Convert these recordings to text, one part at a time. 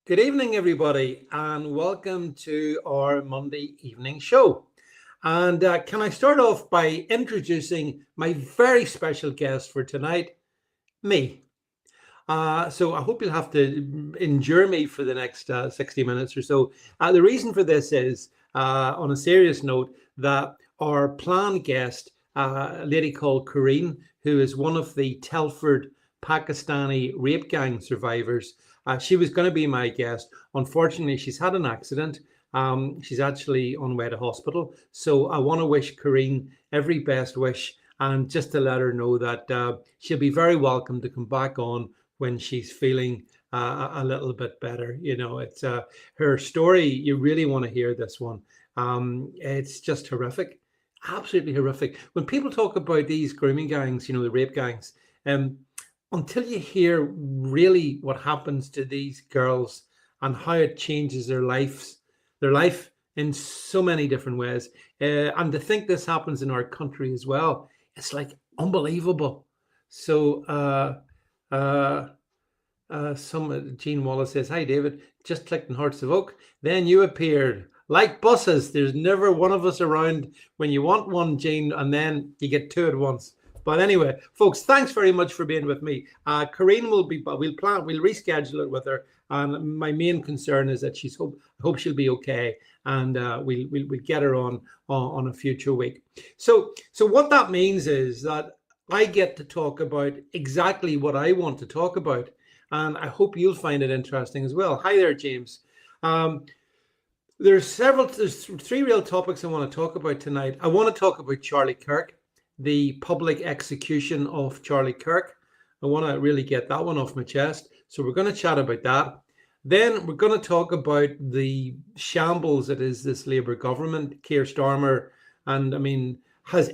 Good evening, everybody, and welcome to our Monday evening show. And can I start off by introducing my very special guest for tonight, me. So I hope you'll have to endure me for the next 60 minutes or so. The reason for this is, on a serious note, that our planned guest, a lady called Correne, who is one of the Telford Pakistani rape gang survivors, she was going to be my guest. Unfortunately, she's had an accident. She's actually on way to hospital. So I want to wish Correne every best wish, and just to let her know that she'll be very welcome to come back on when she's feeling a little bit better. You know, it's her story. You really want to hear this one. It's just horrific, absolutely horrific. When people talk about these grooming gangs, you know, the rape gangs, until you hear really what happens to these girls and how it changes their life in so many different ways, and to think this happens in our country as well, it's like unbelievable. So some Gene Wallace says, "Hi David, just clicked on Hearts of Oak. Then you appeared. Like buses, there's never one of us around when you want one, Gene, and then you get two at once." But anyway, folks, thanks very much for being with me. Correne will be, we'll reschedule it with her. And my main concern is that I hope she'll be okay, and we'll get her on a future week. So what that means is that I get to talk about exactly what I want to talk about, and I hope you'll find it interesting as well. Hi there, James. There's three real topics I want to talk about tonight. I want to talk about Charlie Kirk, the public execution of Charlie Kirk. I want to really get that one off my chest. So we're going to chat about that. Then we're going to talk about the shambles that is this Labour government, Keir Starmer. And I mean, I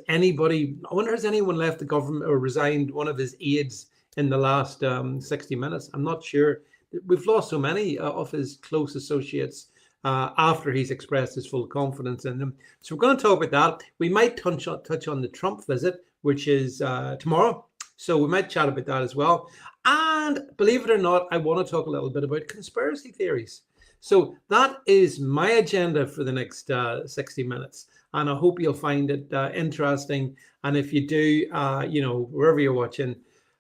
wonder, has anyone left the government or resigned one of his aides in the last 60 minutes? I'm not sure. We've lost so many of his close associates after he's expressed his full confidence in them. So we're going to talk about that. We might touch on the Trump visit, which is tomorrow. So we might chat about that as well. And believe it or not, I want to talk a little bit about conspiracy theories. So that is my agenda for the next 60 minutes. And I hope you'll find it interesting. And if you do, wherever you're watching,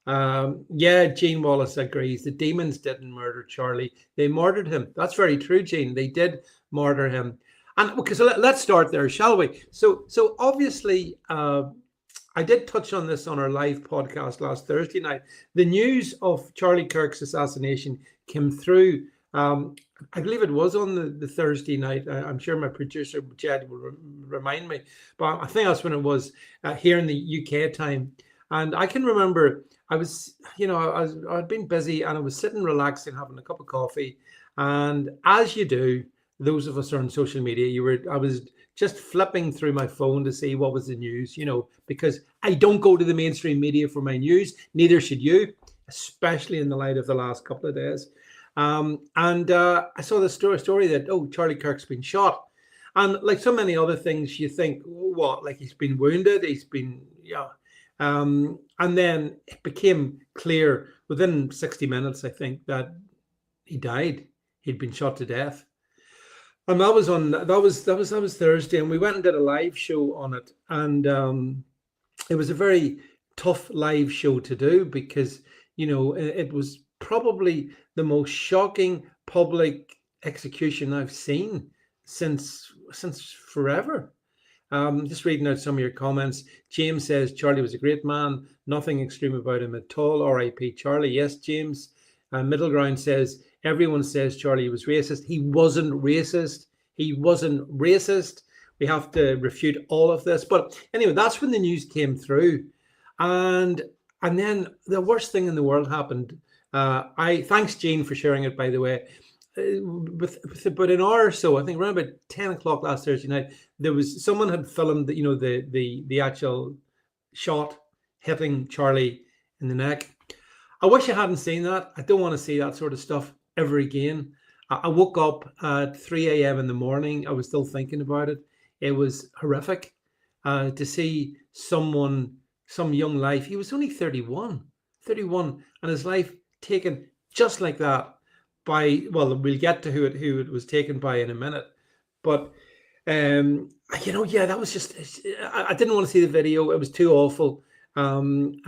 Gene Wallace agrees. The demons didn't murder Charlie. They murdered him. That's very true, Gene. They did murder him. And okay, so let's start there, shall we? So obviously, I did touch on this on our live podcast last Thursday night. The news of Charlie Kirk's assassination came through. I believe it was on the Thursday night. I'm sure my producer, Jed, will remind me. But I think that's when it was here in the UK time. And I can remember I'd been busy and I was sitting relaxing, having a cup of coffee. And as you do, those of us who are on social media, I was just flipping through my phone to see what was the news, because I don't go to the mainstream media for my news. Neither should you, especially in the light of the last couple of days. And I saw the story that, Charlie Kirk's been shot. And like so many other things, you think, what, like he's been wounded? And then it became clear within 60 minutes, I think, that he died. He'd been shot to death. And that was Thursday, and we went and did a live show on it. And it was a very tough live show to do because, it was probably the most shocking public execution I've seen since forever. Just reading out some of your comments. James says Charlie was a great man. Nothing extreme about him at all. R.I.P. Charlie. Yes, James. Middle Ground says everyone says Charlie was racist. He wasn't racist. He wasn't racist. We have to refute all of this. But anyway, that's when the news came through, and then the worst thing in the world happened. Thanks, Jane, for sharing it. By the way. With about an hour or so, I think around about 10 o'clock last Thursday night, someone had filmed the actual shot hitting Charlie in the neck. I wish I hadn't seen that. I don't want to see that sort of stuff ever again. I woke up at 3 a.m. in the morning. I was still thinking about it. It was horrific to see some young life. He was only 31, and his life taken just like that. well, we'll get to who it was taken by in a minute, but yeah, that was just, I didn't want to see the video. It was too awful. And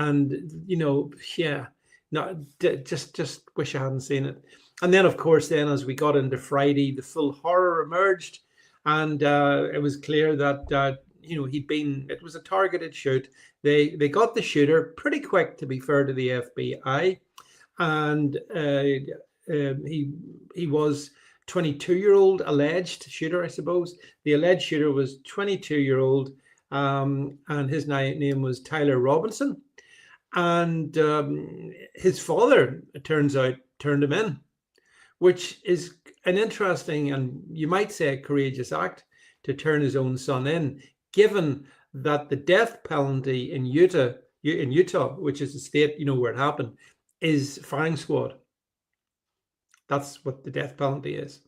yeah, no, just wish I hadn't seen it. And then, of course, then as we got into Friday, the full horror emerged, and it was clear that it was a targeted shoot. They got the shooter pretty quick, to be fair to the FBI, and he was 22-year-old alleged shooter, I suppose. The alleged shooter was 22-year-old, and his name was Tyler Robinson. And his father, it turns out, turned him in, which is an interesting and you might say a courageous act, to turn his own son in, given that the death penalty in Utah, which is the state where it happened, is firing squad. That's what the death penalty is.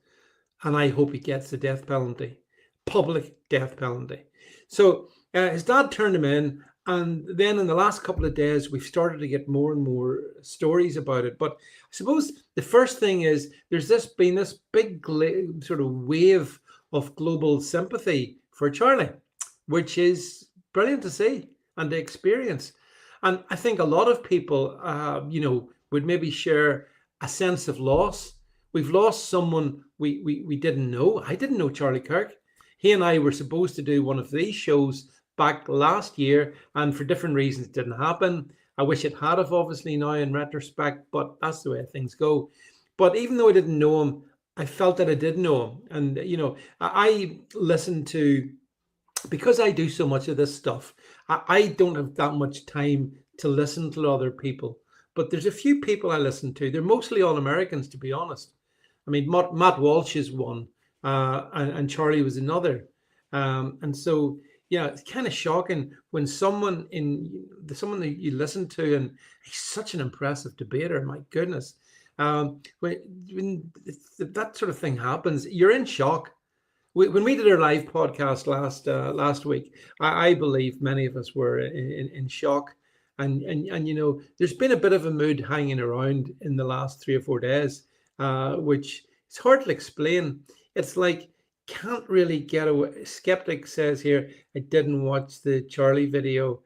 And I hope he gets the death penalty, public death penalty. So his dad turned him in. And then in the last couple of days, we've started to get more and more stories about it. But I suppose the first thing is there's been this big sort of wave of global sympathy for Charlie, which is brilliant to see and to experience. And I think a lot of people, would maybe share a sense of loss. We've lost someone we didn't know. I didn't know Charlie Kirk. He and I were supposed to do one of these shows back last year, and for different reasons it didn't happen. I wish it had have, obviously, now in retrospect, but that's the way things go. But even though I didn't know him, I felt that I did know him. And I listened to, because I do so much of this stuff, I don't have that much time to listen to other people. But there's a few people I listen to. They're mostly all Americans, to be honest. I mean, Matt Walsh is one, and Charlie was another. And so, yeah, it's kind of shocking when someone that you listen to, and he's such an impressive debater, my goodness. When that sort of thing happens, you're in shock. When we did our live podcast last week, I believe many of us were in shock. And there's been a bit of a mood hanging around in the last 3 or 4 days, which is hard to explain. It's like, can't really get away. Skeptic says here, I didn't watch the Charlie video.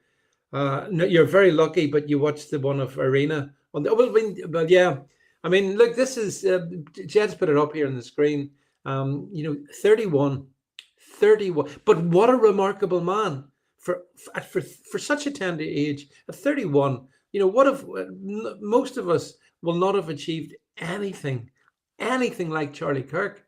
No, you're very lucky, but you watched the one of Arena. Well, yeah. I mean, look, this is, Jed's put it up here on the screen. 31. But what a remarkable man for such a tender age. At 31, what if most of us will not have achieved anything like Charlie Kirk.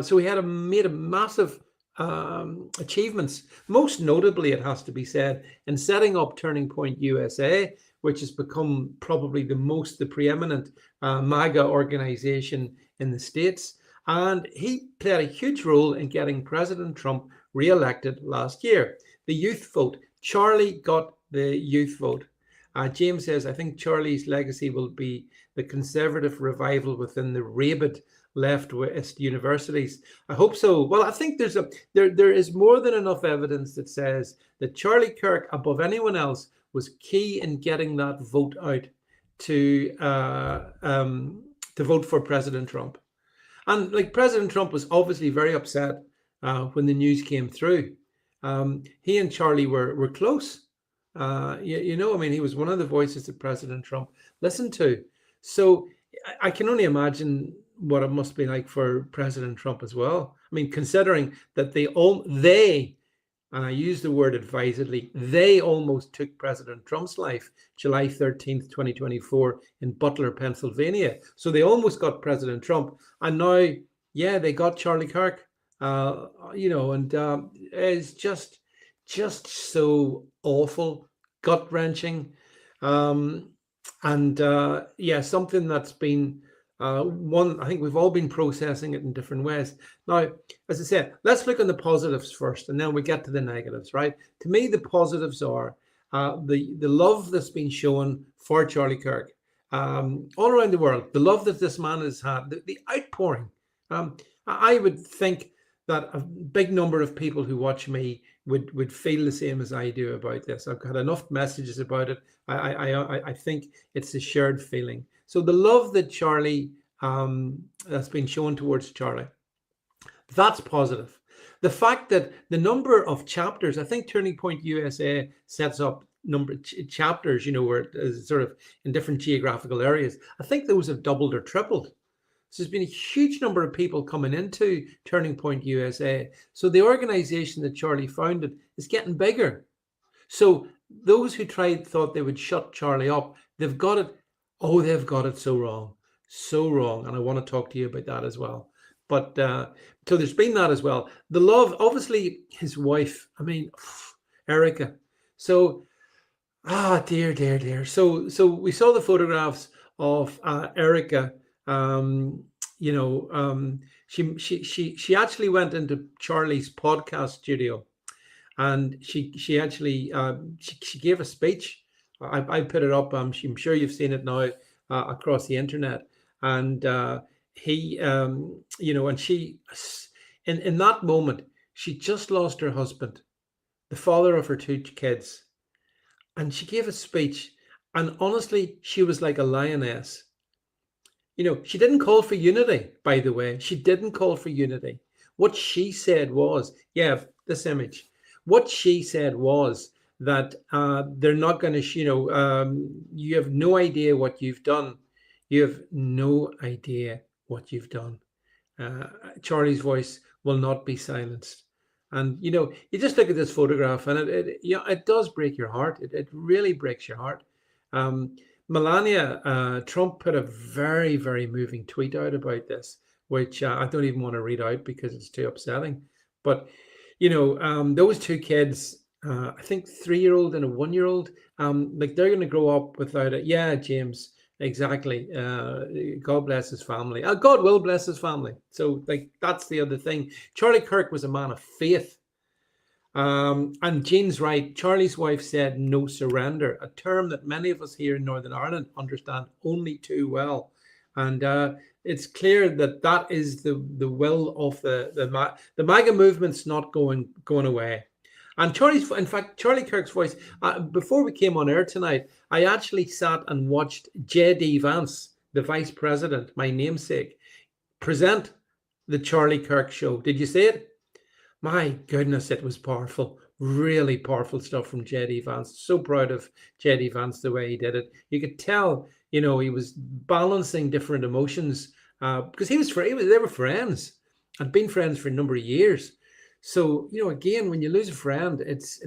So he made a massive achievements, most notably, it has to be said, in setting up Turning Point USA, which has become probably the preeminent MAGA organization in the States. And he played a huge role in getting President Trump re-elected last year. The youth vote. Charlie got the youth vote. James says, I think Charlie's legacy will be the conservative revival within the rabid left-west universities. I hope so. Well, I think there is more than enough evidence that says that Charlie Kirk, above anyone else, was key in getting that vote out to vote for President Trump. And like, President Trump was obviously very upset when the news came through. He and Charlie were close. I mean, he was one of the voices that President Trump listened to. So I can only imagine what it must be like for President Trump as well. I mean, considering that they, and I use the word advisedly, they almost took President Trump's life July 13th, 2024 in Butler, Pennsylvania. So they almost got President Trump. And now, yeah, they got Charlie Kirk, it's just so awful, gut-wrenching. Something that's been I think we've all been processing it in different ways. Now, as I said, let's look on the positives first, and then we get to the negatives, right? To me, the positives are the love that's been shown for Charlie Kirk all around the world, the love that this man has had, the outpouring. I would think that a big number of people who watch me would feel the same as I do about this. I've got enough messages about it. I think it's a shared feeling. So the love that Charlie that's been shown towards Charlie. That's positive. The fact that the number of chapters, I think Turning Point USA sets up number chapters, where it's sort of in different geographical areas. I think those have doubled or tripled. So there's been a huge number of people coming into Turning Point USA. So the organization that Charlie founded is getting bigger. So those who thought they would shut Charlie up, they've got it. Oh, they've got it so wrong. So wrong. And I want to talk to you about that as well. But so there's been that as well. The love, obviously, his wife, Erica. So, dear. So we saw the photographs of Erica. She actually went into Charlie's podcast studio, and she actually she gave a speech. I put it up. I'm sure you've seen it now across the internet, and he, and she, in that moment, she just lost her husband, the father of her two kids, and she gave a speech, and honestly, she was like a lioness. She didn't call for unity, by the way. She didn't call for unity. What she said was, this image. What she said was that they're not going to, you have no idea what you've done. You have no idea what you've done. Charlie's voice will not be silenced. And, you just look at this photograph, and it does break your heart. It really breaks your heart. Melania Trump put a very, very moving tweet out about this, which I don't even want to read out because it's too upsetting. But, those two kids, I think 3-year-old and a 1-year-old, they're going to grow up without it. Yeah, James, exactly. God bless his family. God will bless his family. So, that's the other thing. Charlie Kirk was a man of faith. And Jean's right. Charlie's wife said no surrender, a term that many of us here in Northern Ireland understand only too well. And it's clear that is the will of the MAGA movement's not going away. And Charlie Kirk's voice, before we came on air tonight, I actually sat and watched J.D. Vance, the vice president, my namesake, present the Charlie Kirk show. Did you see it? My goodness, it was powerful. Really powerful stuff from J.D. Vance. So proud of J.D. Vance, the way he did it. You could tell, he was balancing different emotions because they were friends and been friends for a number of years. So, again, when you lose a friend, it's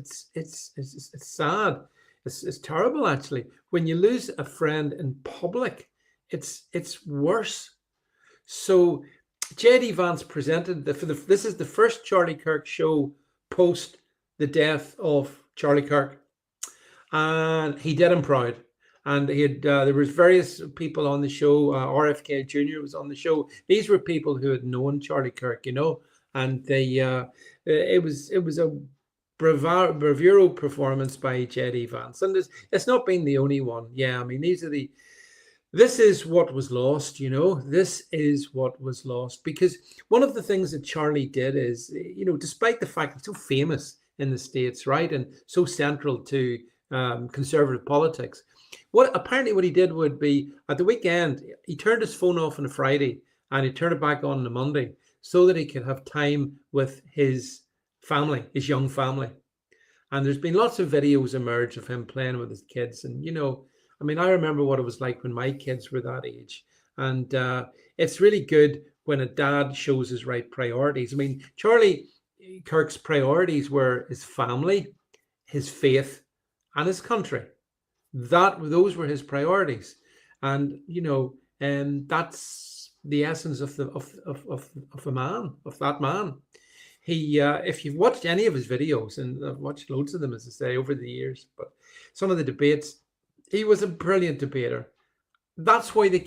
sad. It's terrible, actually. When you lose a friend in public, it's worse. So J.D. Vance presented this is the first Charlie Kirk show post the death of Charlie Kirk, and he did him proud. And he had there was various people on the show. RFK Jr. was on the show. These were people who had known Charlie Kirk, and they it was a bravura performance by J.D. Vance, and it's not been the only one. Yeah, this is what was lost, this is what was lost, because one of the things that Charlie did is, despite the fact he's so famous in the States, right, and so central to conservative politics, what he did would be at the weekend, he turned his phone off on a Friday and he turned it back on a Monday so that he could have time with his family, his young family. And there's been lots of videos emerged of him playing with his kids, and, I remember what it was like when my kids were that age. And it's really good when a dad shows his right priorities. Charlie Kirk's priorities were his family, his faith, and his country. Those were his priorities. And, that's the essence of that man. He, if you've watched any of his videos, and I've watched loads of them, as I say, over the years, but some of the debates, he was a brilliant debater. That's why they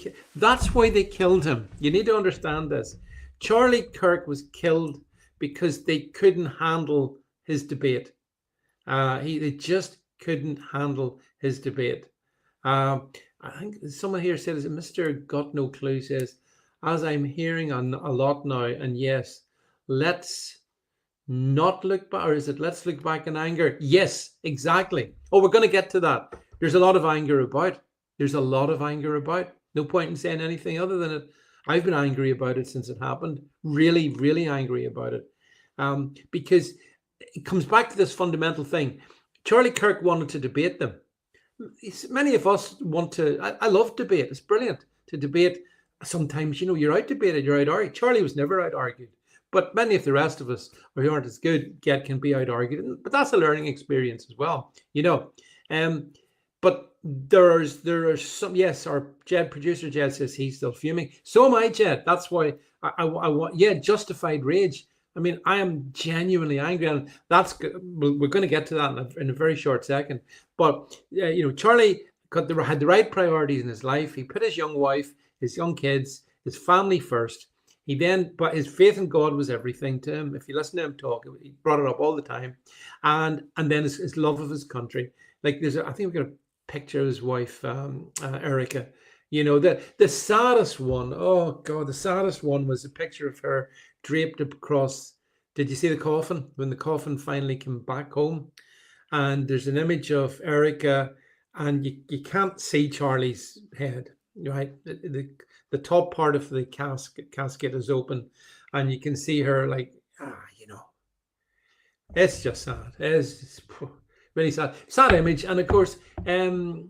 killed him. You need to understand this. Charlie Kirk was killed because they couldn't handle his debate. They just couldn't handle his debate. I think someone here said, Mr. Got No Clue says, as I'm hearing a lot now, and yes, let's not look back, or is it let's look back in anger? Yes, exactly. Oh, we're going to get to that. There's a lot of anger about. No point in saying anything other than it. I've been angry about it since it happened. Really, really angry about it. Because it comes back to this fundamental thing. Charlie Kirk wanted to debate them. Many of us want to. I love debate. It's brilliant to debate. Sometimes, you're out debated, you're out argued. Charlie was never out argued, but many of the rest of us who aren't as good can be out argued. But that's a learning experience as well, But there are some. Yes, our producer Jed says he's still fuming. So am I, Jed. That's why I want. Yeah, justified rage. I mean, I am genuinely angry, and that's good. We're going to get to that in a very short second. But Charlie had the right priorities in his life. He put his young wife, his young kids, his family first. But his faith in God was everything to him. If you listen to him talk, he brought it up all the time, and then his love of his country. Like I think we got a picture of his wife, Erica. The saddest one. Oh God, the saddest one was a picture of her draped across. Did you see the coffin when the coffin finally came back home? And there's an image of Erica, and you can't see Charlie's head, right? The top part of the casket is open, and you can see her like, it's just sad. It's just really sad image. And of course, and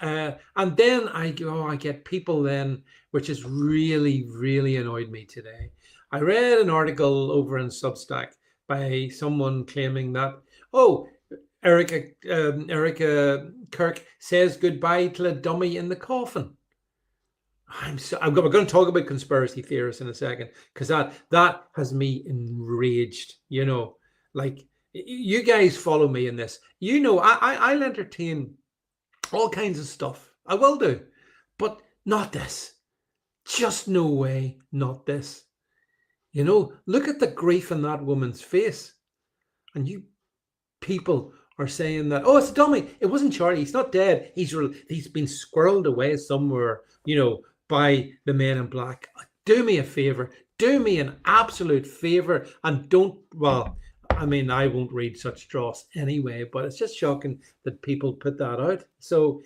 then I get people then, which has really, really annoyed me today. I read an article over in Substack by someone claiming that, Erica Kirk says goodbye to a dummy in the coffin. We're going to talk about conspiracy theorists in a second, because that has me enraged. Like, you guys follow me in this. I'll entertain all kinds of stuff. I will do, but not this. Just no way, not this. Look at the grief in that woman's face, and you people are saying that, it's a dummy. It wasn't Charlie. He's not dead. He's been squirreled away somewhere, by the men in black. Do me a favor. Do me an absolute favor, and don't. Well, I mean, I won't read such dross anyway, but it's just shocking that people put that out. So,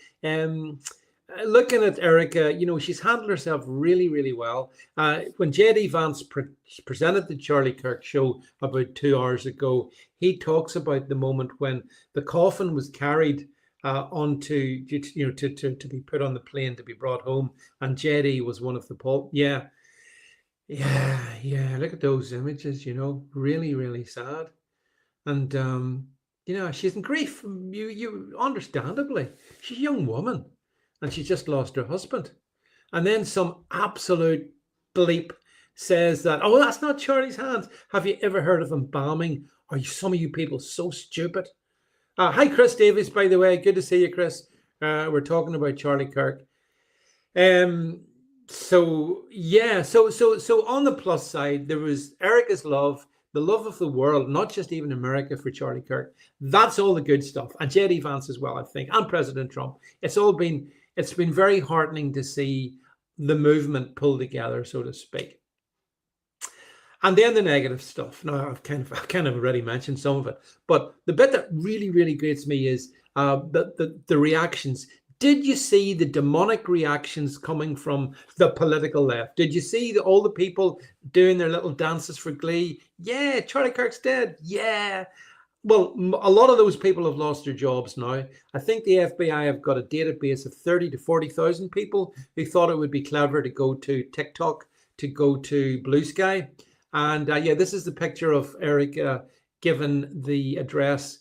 looking at Erica, she's handled herself really, really well. When J.D. Vance presented the Charlie Kirk show about 2 hours ago, he talks about the moment when the coffin was carried onto, to be put on the plane to be brought home, and J.D. was one of the Yeah. Look at those images. Really, really sad, and she's in grief. You understandably, she's a young woman. And she just lost her husband. And then some absolute bleep says that, that's not Charlie's hands. Have you ever heard of embalming? Are some of you people so stupid? Hi, Chris Davies, by the way. Good to see you, Chris. We're talking about Charlie Kirk. So on the plus side, there was Erica's love, the love of the world, not just even America, for Charlie Kirk. That's all the good stuff. And J.D. Vance as well, I think, and President Trump. It's been very heartening to see the movement pull together, so to speak. And then the negative stuff. Now, I've kind of already mentioned some of it, but the bit that really, really grates me is the reactions. Did you see the demonic reactions coming from the political left? Did you see all the people doing their little dances for glee? Yeah, Charlie Kirk's dead. Yeah. Well, a lot of those people have lost their jobs now. I think the FBI have got a database of 30 to 40,000 people who thought it would be clever to go to TikTok, to go to Blue Sky. And this is the picture of Eric given the address,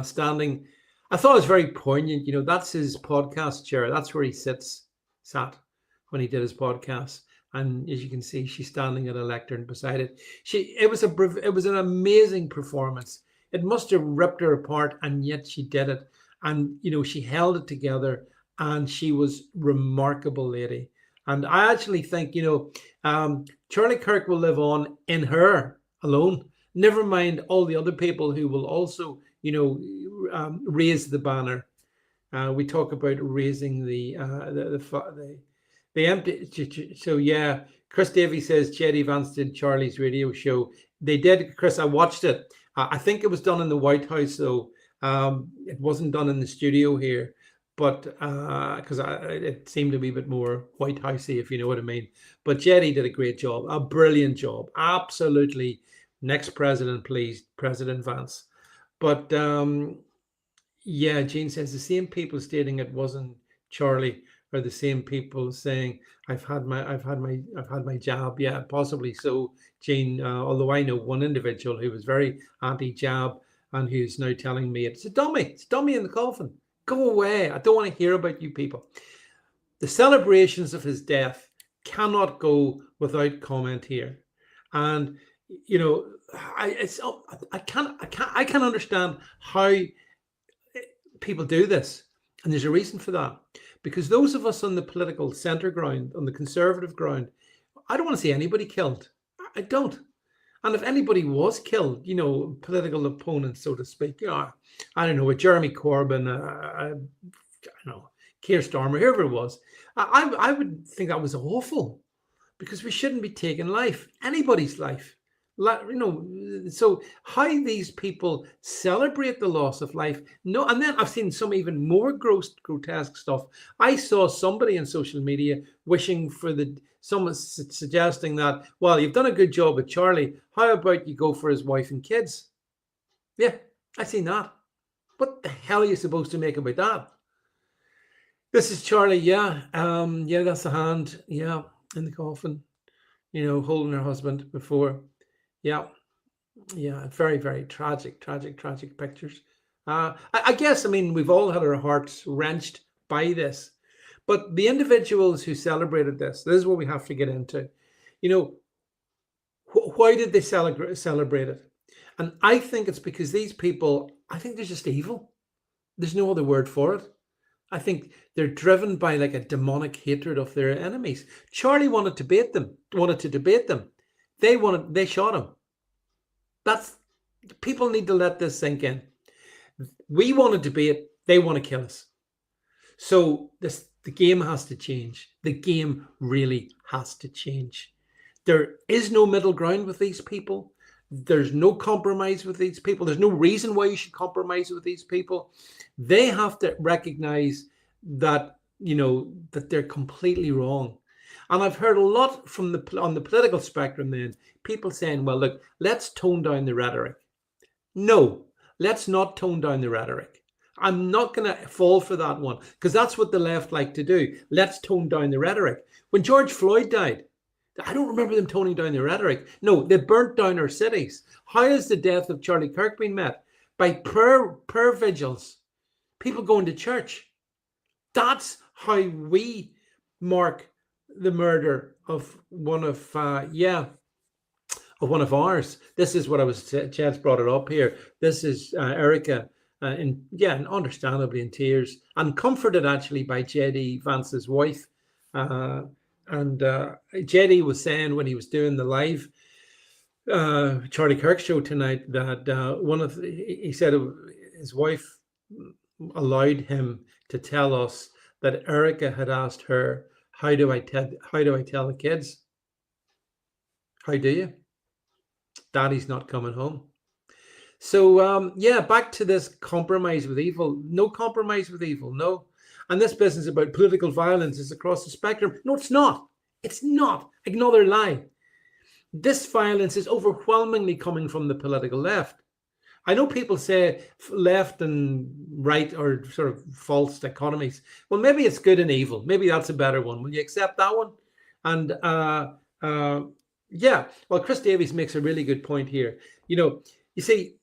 standing. I thought it was very poignant. That's his podcast chair. That's where he sat when he did his podcast. And as you can see, she's standing at a lectern beside it. It was an amazing performance. It must have ripped her apart, and yet she did it. And, she held it together, and she was remarkable lady. And I actually think, Charlie Kirk will live on in her alone. Never mind all the other people who will also, raise the banner. We talk about raising the empty. So yeah, Chris Davies says J.D. Vance did Charlie's radio show. They did, Chris. I watched it. I think it was done in the White House, though. It wasn't done in the studio here. but because it seemed to be a bit more White Housey, if you know what I mean. But Jetty did a great job, a brilliant job, absolutely. Next president, please, President Vance. But yeah, Jean says the same people stating it wasn't Charlie are the same people saying I've had my jab. Yeah, possibly so, Jean. Although I know one individual who was very anti-jab and who's now telling me it's a dummy. It's a dummy in the coffin. Go away. I don't want to hear about you people. The celebrations of his death cannot go without comment here, and you know, I can't understand how people do this, and there's a reason for that. Because those of us on the political centre ground, on the conservative ground, I don't want to see anybody killed. I don't. And if anybody was killed, you know, political opponents, so to speak, you know, I don't know, with Jeremy Corbyn, I don't know, Keir Starmer, whoever it was, I would think that was awful, because we shouldn't be taking life, anybody's life. You know, so how these people celebrate the loss of life. No, and then I've seen some even more grotesque stuff. I saw somebody on social media wishing for someone suggesting that, well, you've done a good job with Charlie, how about you go for his wife and kids? Yeah, I seen that. What the hell are you supposed to make about that? This is Charlie. Yeah, yeah, that's the hand. Yeah, in the coffin, you know, holding her husband before. Yeah, yeah, very, very tragic pictures. I guess, I mean, we've all had our hearts wrenched by this, but the individuals who celebrated this is what we have to get into. You know, why did they celebrate it? And I think it's because these people, I think they're just evil. There's no other word for it. I think they're driven by like a demonic hatred of their enemies. Charlie wanted to debate them. They shot him. People need to let this sink in. We want to debate, they want to kill us. So the game has to change. The game really has to change. There is no middle ground with these people. There's no compromise with these people. There's no reason why you should compromise with these people. They have to recognize that, you know, that they're completely wrong. And I've heard a lot on the political spectrum then, people saying, well, look, let's tone down the rhetoric. No, let's not tone down the rhetoric. I'm not going to fall for that one, because that's what the left like to do. Let's tone down the rhetoric. When George Floyd died, I don't remember them toning down the rhetoric. No, they burnt down our cities. How has the death of Charlie Kirk been met? By prayer vigils, people going to church. That's how we mark the murder of one of ours. This is what I was, Chad's brought it up here. This is Erica, and understandably in tears, and comforted actually by J.D. Vance's wife. And J.D. was saying when he was doing the live Charlie Kirk show tonight that he said his wife allowed him to tell us that Erica had asked her, how do I tell the kids? How do you? Daddy's not coming home. So back to this compromise with evil. No compromise with evil, no. And this business about political violence is across the spectrum. No, it's not. It's not. Another lie. This violence is overwhelmingly coming from the political left. I know people say left and right are sort of false dichotomies. Well, maybe it's good and evil. Maybe that's a better one. Will you accept that one? And well, Chris Davies makes a really good point here. You know, you see,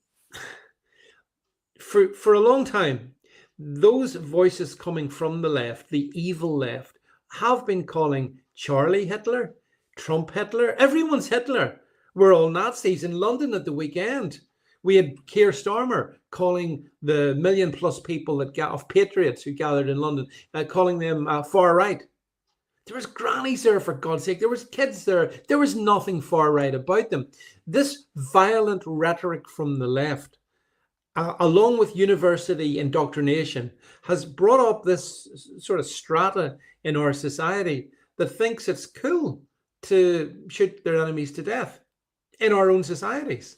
for a long time, those voices coming from the left, the evil left, have been calling Charlie Hitler, Trump Hitler. Everyone's Hitler. We're all Nazis. In London at the weekend, we had Keir Starmer calling the million-plus people of patriots who gathered in London, calling them far right. There was grannies there, for God's sake. There was kids there. There was nothing far right about them. This violent rhetoric from the left, along with university indoctrination, has brought up this sort of strata in our society that thinks it's cool to shoot their enemies to death in our own societies.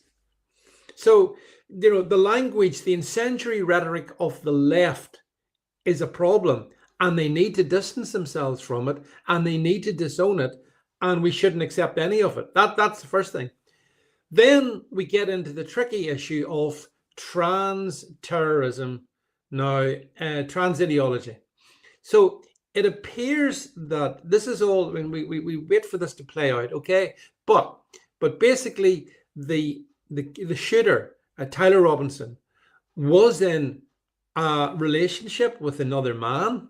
So, you know, the language, the incendiary rhetoric of the left is a problem, and they need to distance themselves from it, and they need to disown it, and we shouldn't accept any of it. That's the first thing. Then we get into the tricky issue of trans terrorism, now trans ideology. So it appears that this is all, when we wait for this to play out, okay? But basically the shooter, Tyler Robinson, was in a relationship with another man,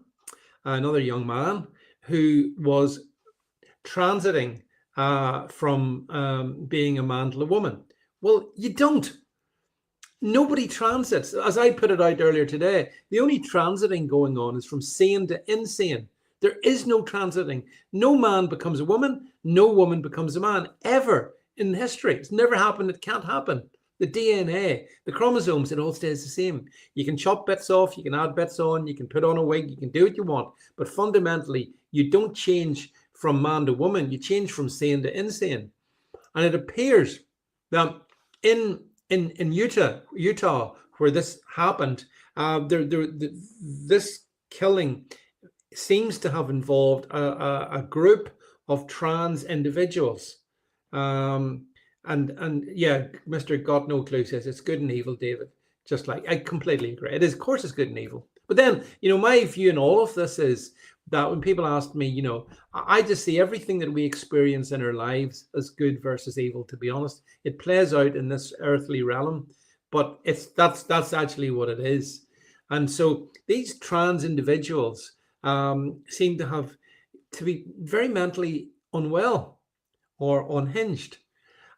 another young man, who was transiting from being a man to a woman. Well, you don't. Nobody transits. As I put it out earlier today, the only transiting going on is from sane to insane. There is no transiting. No man becomes a woman. No woman becomes a man, ever in history. It's never happened. It can't happen. The DNA, the chromosomes, it all stays the same. You can chop bits off, you can add bits on, you can put on a wig, you can do what you want. But fundamentally, you don't change from man to woman. You change from sane to insane. And it appears that in Utah, where this happened, this killing seems to have involved a group of trans individuals. And yeah, Mr. Got No Clue says it's good and evil, David. Just like, I completely agree. It is, of course, it's good and evil. But then, my view in all of this is that when people ask me, I just see everything that we experience in our lives as good versus evil. To be honest, it plays out in this earthly realm, but that's actually what it is. And so these trans individuals seem to be very mentally unwell or unhinged.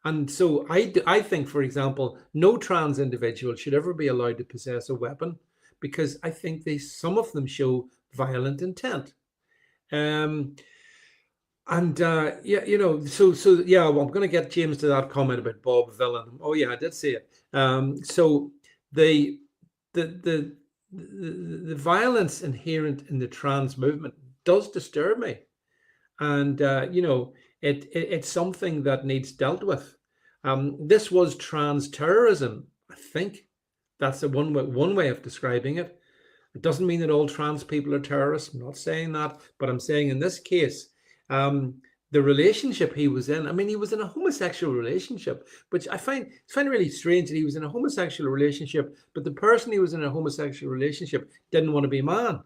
And so I think, for example, no trans individual should ever be allowed to possess a weapon, because I think some of them show violent intent. Yeah, so yeah, well, I'm going to get James to that comment about Bob Villain. Oh yeah, I did see it. So the violence inherent in the trans movement does disturb me, and it's something that needs dealt with. This was trans terrorism. I think that's one way of describing it. It doesn't mean that all trans people are terrorists. I'm not saying that, but I'm saying in this case, the relationship he was in, he was in a homosexual relationship, which I find really strange that he was in a homosexual relationship, but the person he was in a homosexual relationship didn't want to be a man.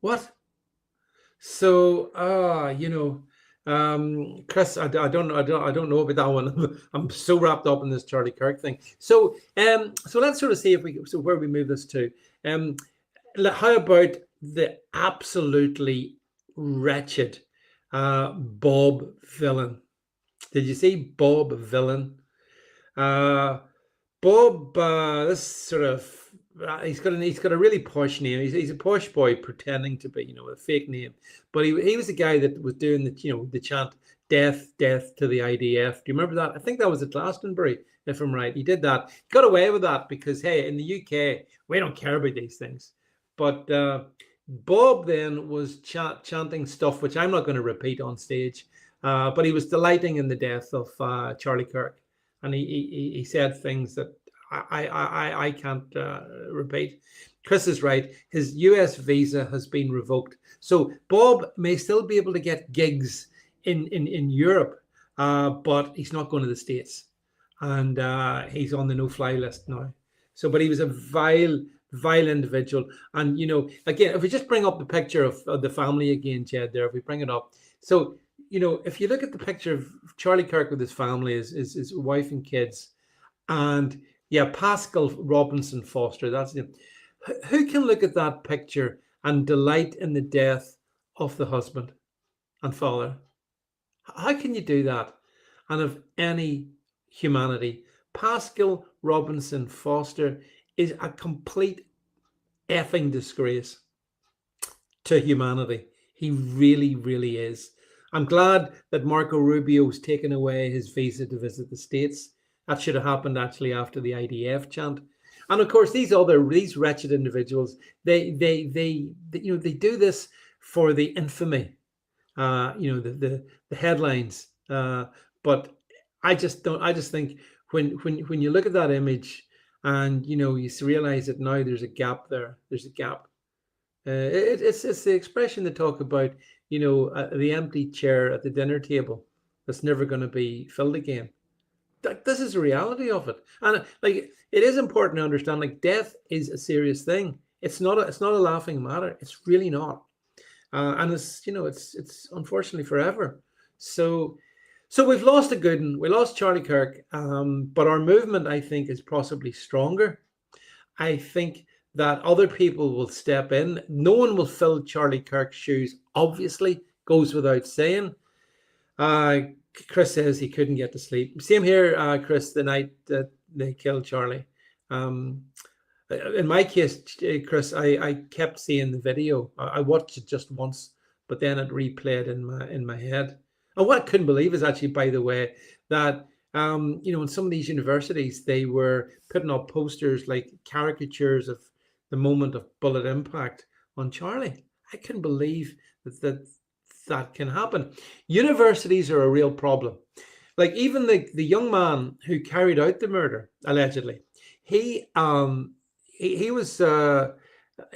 What? So, Chris, I don't know about that one. I'm so wrapped up in this Charlie Kirk thing. So let's sort of see where we move this to. How about the absolutely wretched Bob Villain? Did you see Bob Villain? Bob, this sort of. He's got a really posh name. He's a posh boy pretending to be, a fake name. But he was the guy that was doing the chant "Death, Death to the IDF." Do you remember that? I think that was at Glastonbury, if I'm right. He did that. He got away with that because, hey, in the UK we don't care about these things. But Bob then was chanting stuff which I'm not going to repeat on stage. But he was delighting in the death of Charlie Kirk, and he said things that I can't repeat. Chris is right. His US visa has been revoked. So Bob may still be able to get gigs in Europe, but he's not going to the States. And he's on the no-fly list now. So, but he was a vile individual. And, again, if we just bring up the picture of the family again, Jed, there, if we bring it up. So, if you look at the picture of Charlie Kirk with his family, his wife and kids, and yeah, Pascal Robinson Foster, that's it. Who can look at that picture and delight in the death of the husband and father? How can you do that? And of any humanity, Pascal Robinson Foster is a complete effing disgrace to humanity. He really, really is. I'm glad that Marco Rubio's taken away his visa to visit the States. That should have happened actually after the IDF chant. And of course, these wretched individuals, they do this for the infamy, the headlines. But I just think when you look at that image And you realize that now there's a gap there. There's a gap. It's the expression they talk about, the empty chair at the dinner table that's never going to be filled again. This is the reality of it, and like it is important to understand. Like death is a serious thing. It's not a laughing matter. It's really not, and it's unfortunately forever. So so we've lost a good one. We lost Charlie Kirk, but our movement, I think, is possibly stronger. I think that other people will step in. No one will fill Charlie Kirk's shoes, obviously, goes without saying. Uh, Chris says he couldn't get to sleep. Same here, Chris, the night that they killed Charlie. Um, in my case, Chris, I kept seeing the video. I watched it just once, but then it replayed in my head. And what I couldn't believe is actually, by the way, that in some of these universities they were putting up posters like caricatures of the moment of bullet impact on Charlie. I couldn't believe that can happen. Universities are a real problem. Like even the young man who carried out the murder, allegedly, he was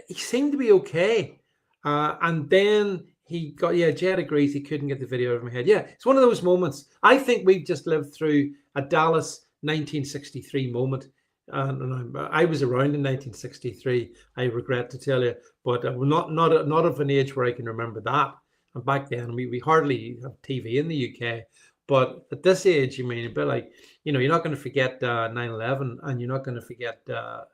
he seemed to be okay. And then he got, yeah, Jed agrees he couldn't get the video out of my head. Yeah, it's one of those moments. I think we've just lived through a Dallas 1963 moment. And I was around in 1963, I regret to tell you, but not of an age where I can remember that. And back then, we hardly have TV in the UK. But at this age, you mean, a bit like, you're not going to forget 9/11, and you're not going to forget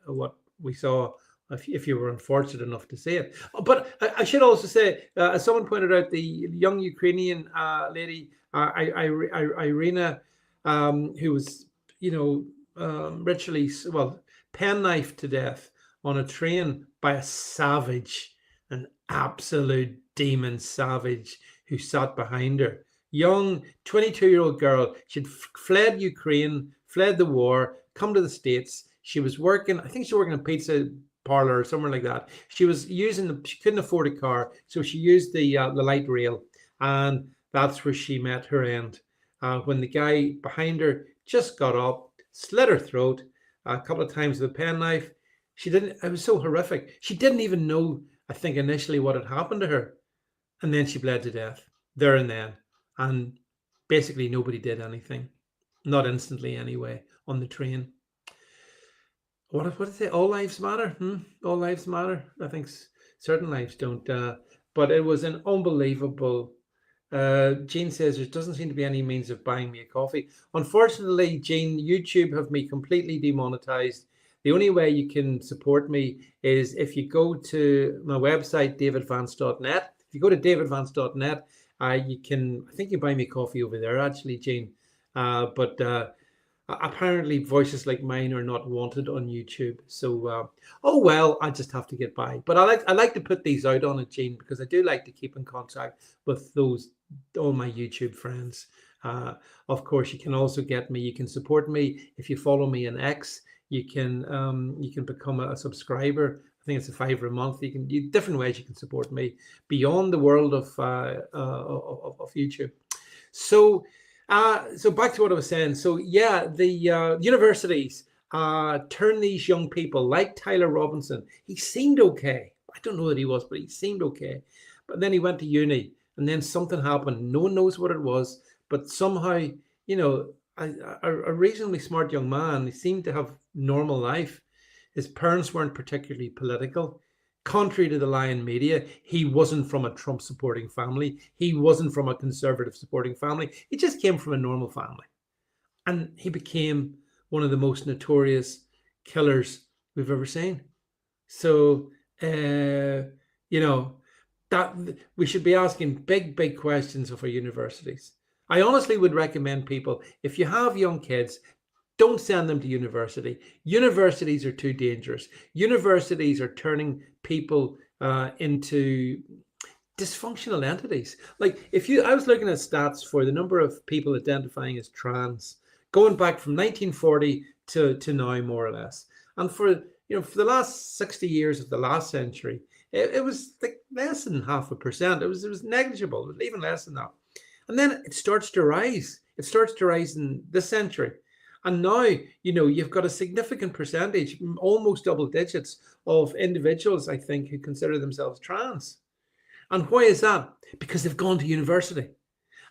what we saw if you were unfortunate enough to see it. But I should also say, as someone pointed out, the young Ukrainian lady, Irina, who was, ritually, well, penknifed to death on a train by a savage, an absolute demon savage who sat behind her. Young 22-year-old girl. She'd fled Ukraine, fled the war, come to the States. She was working, I think she was working in a pizza parlor or somewhere like that. She was she couldn't afford a car, so she used the light rail, and that's where she met her end. When the guy behind her just got up, slit her throat a couple of times with a penknife. It was so horrific. She didn't even know, I think, initially what had happened to her. And then she bled to death there and then. And basically nobody did anything. Not instantly anyway, on the train. What did they say? All lives matter? All lives matter? I think certain lives don't. But it was an unbelievable. Jean says there doesn't seem to be any means of buying me a coffee. Unfortunately, Jean, YouTube have me completely demonetized. The only way you can support me is if you go to my website, davidvance.net. If you go to davidvance.net, you can, I think you buy me coffee over there, actually, Jean. But apparently voices like mine are not wanted on YouTube. So, oh well, I just have to get by. But I like to put these out on it, Jean, because I do like to keep in contact with all my YouTube friends. Of course, you can also get me. You can support me if you follow me in X. You can become a subscriber. I think it's $5 a month. Different ways you can support me beyond the world of YouTube. So back to what I was saying. So yeah, the universities turn these young people like Tyler Robinson. He seemed okay. I don't know that he was, but he seemed okay. But then he went to uni, and then something happened. No one knows what it was, but somehow, a reasonably smart young man, he seemed to have normal life. His parents weren't particularly political. Contrary to the lying media, he wasn't from a Trump supporting family. He wasn't from a conservative supporting family. He just came from a normal family. And he became one of the most notorious killers we've ever seen. So, that we should be asking big questions of our universities. I honestly would recommend people, if you have young kids, don't send them to university. Universities are too dangerous. Universities are turning people into dysfunctional entities. Like I was looking at stats for the number of people identifying as trans, going back from 1940 to now, more or less. And for the last 60 years of the last century, it was like less than 0.5%. It was negligible. It was even less than that. And then it starts to rise. It starts to rise in this century. And now, you've got a significant percentage, almost double digits, of individuals, I think, who consider themselves trans. And why is that? Because they've gone to university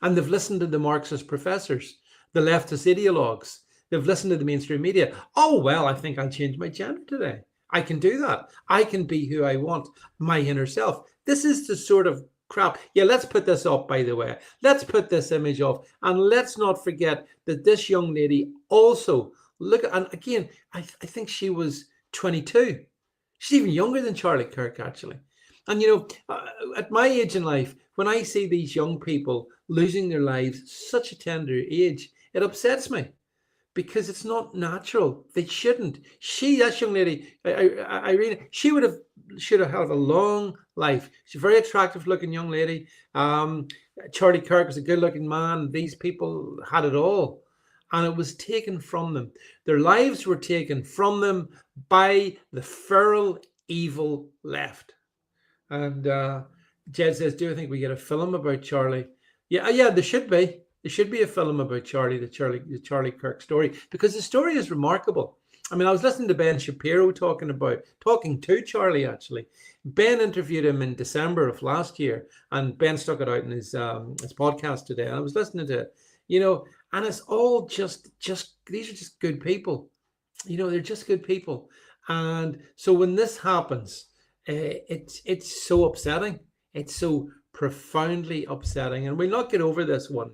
and they've listened to the Marxist professors, the leftist ideologues. They've listened to the mainstream media. Oh, well, I think I'll change my gender today. I can do that. I can be who I want, my inner self. This is the sort of crap. Yeah, let's put this up, by the way. Let's put this image off. And let's not forget that this young lady also, look, and again, I think she was 22. She's even younger than Charlie Kirk, actually. And, at my age in life, when I see these young people losing their lives such a tender age, it upsets me because it's not natural. They shouldn't. That young lady, Irene, should have had a long life. She's a very attractive looking young lady. Charlie Kirk was a good looking man. These people had it all. And it was taken from them. Their lives were taken from them by the feral, evil left. And Jed says, do you think we get a film about Charlie? Yeah, there should be. There should be a film about Charlie, the Charlie Kirk story, because the story is remarkable. I mean, I was listening to Ben Shapiro talking to Charlie, actually. Ben interviewed him in December of last year, and Ben stuck it out in his podcast today. And I was listening to it, and it's all just these are just good people. They're just good people. And so when this happens, it's so upsetting. It's so profoundly upsetting, and we'll not get over this one,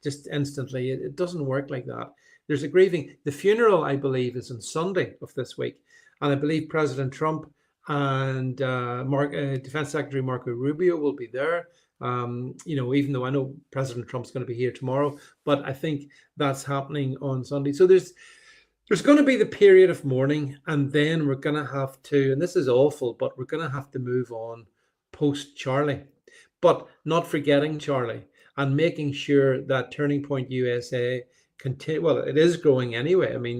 just instantly. It doesn't work like that. There's a grieving. The funeral, I believe, is on Sunday of this week, and I believe President Trump and Defense Secretary Marco Rubio will be there. Even though I know President Trump's going to be here tomorrow, but I think that's happening on Sunday. So there's going to be the period of mourning, and then we're going to have to, and this is awful, but we're going to have to move on post Charlie, but not forgetting Charlie and making sure that Turning Point USA well, it is growing anyway. I mean,